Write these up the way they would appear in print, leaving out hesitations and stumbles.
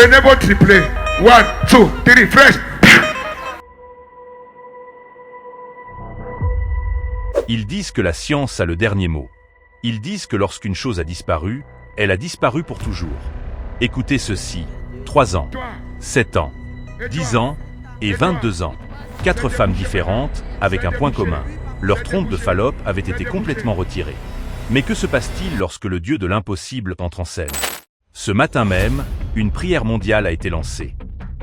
Prenez vos triplés. 1, 2, 3, fresh. Ils disent que la science a le dernier mot. Ils disent que lorsqu'une chose a disparu, elle a disparu pour toujours. Écoutez ceci. 3 ans, 7 ans, 10 ans et 22 ans. 4 femmes différentes, avec un point commun. Leur trompe de Fallope avait été complètement retirée. Mais que se passe-t-il lorsque le dieu de l'impossible entre en scène? Ce matin même, une prière mondiale a été lancée.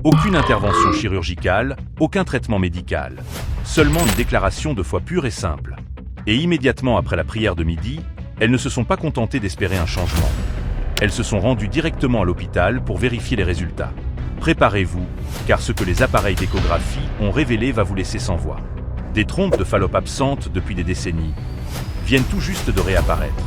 Aucune intervention chirurgicale, aucun traitement médical. Seulement une déclaration de foi pure et simple. Et immédiatement après la prière de midi, elles ne se sont pas contentées d'espérer un changement. Elles se sont rendues directement à l'hôpital pour vérifier les résultats. Préparez-vous, car ce que les appareils d'échographie ont révélé va vous laisser sans voix. Des trompes de Fallope absentes depuis des décennies viennent tout juste de réapparaître.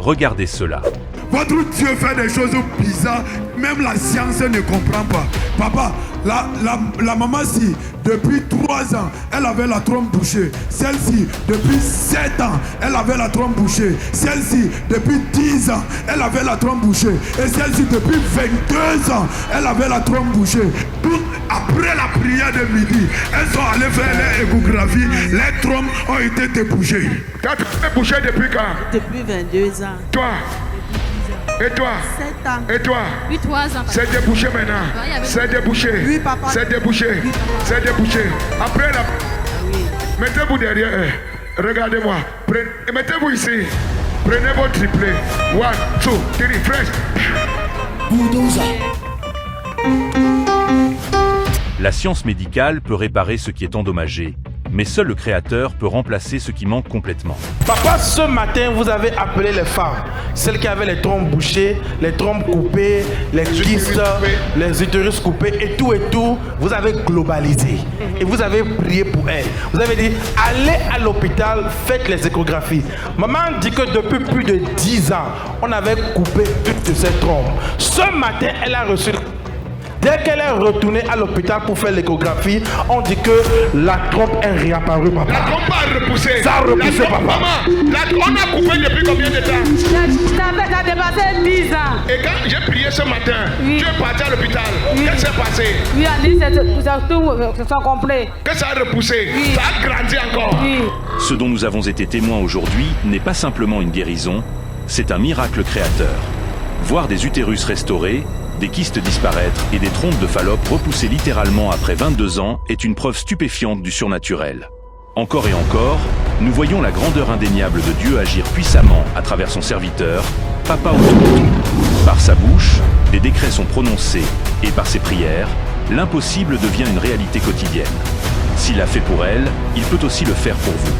Regardez cela. Votre Dieu fait des choses bizarres, même la science ne comprend pas. Papa, la maman-ci, depuis 3 ans, elle avait la trompe bouchée. Celle-ci, depuis 7 ans, elle avait la trompe bouchée. Celle-ci, depuis 10 ans, elle avait la trompe bouchée. Et celle-ci, depuis 22 ans, elle avait la trompe bouchée. Donc, après la prière de midi, elles sont allées faire leur échographie. Les trompes ont été débouchées. Tu as été bouché depuis quand? Depuis 22 ans. Toi? Et toi? 7 ans. Et toi? Oui, 3 ans. C'est débouché maintenant. C'est débouché. Oui, papa. C'est débouché. Oui, papa. C'est débouché. Après la... Oui. Mettez-vous derrière. Regardez-moi. Mettez-vous ici. Prenez vos triplés. 1, 2, 3, fresh. La science médicale peut réparer ce qui est endommagé, mais seul le Créateur peut remplacer ce qui manque complètement. Papa, ce matin, vous avez appelé les femmes, celles qui avaient les trompes bouchées, les trompes coupées, les kystes, les utérus coupés et tout, vous avez globalisé. Et vous avez prié pour elles. Vous avez dit, allez à l'hôpital, faites les échographies. Maman dit que depuis plus de 10 ans, on avait coupé une de ses trompes. Ce matin, elle a reçu... Dès qu'elle est retournée à l'hôpital pour faire l'échographie, on dit que la trompe est réapparue, papa. La trompe a repoussé. Ça a repoussé, la trompe, papa. Maman, on a coupé depuis combien de temps? Ça a dépassé 10 ans. Et quand j'ai prié ce matin, Oui. tu es parti à l'hôpital. Oui. Qu'est-ce qui s'est passé? Oui, on dit que c'est tout complet. Que ça a repoussé? Oui. Ça a grandi encore. Oui. Ce dont nous avons été témoins aujourd'hui n'est pas simplement une guérison, c'est un miracle créateur. Voir des utérus restaurés, des kystes disparaître et des trompes de Fallope repoussées littéralement après 22 ans est une preuve stupéfiante du surnaturel. Encore et encore, nous voyons la grandeur indéniable de Dieu agir puissamment à travers son serviteur, Papa Ototo. Par sa bouche, des décrets sont prononcés et par ses prières, l'impossible devient une réalité quotidienne. S'il l'a fait pour elle, il peut aussi le faire pour vous.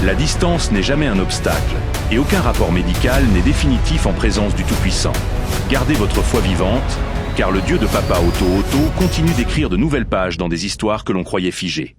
La distance n'est jamais un obstacle et aucun rapport médical n'est définitif en présence du Tout-Puissant. Gardez votre foi vivante, car le Dieu de Papa Ototo continue d'écrire de nouvelles pages dans des histoires que l'on croyait figées.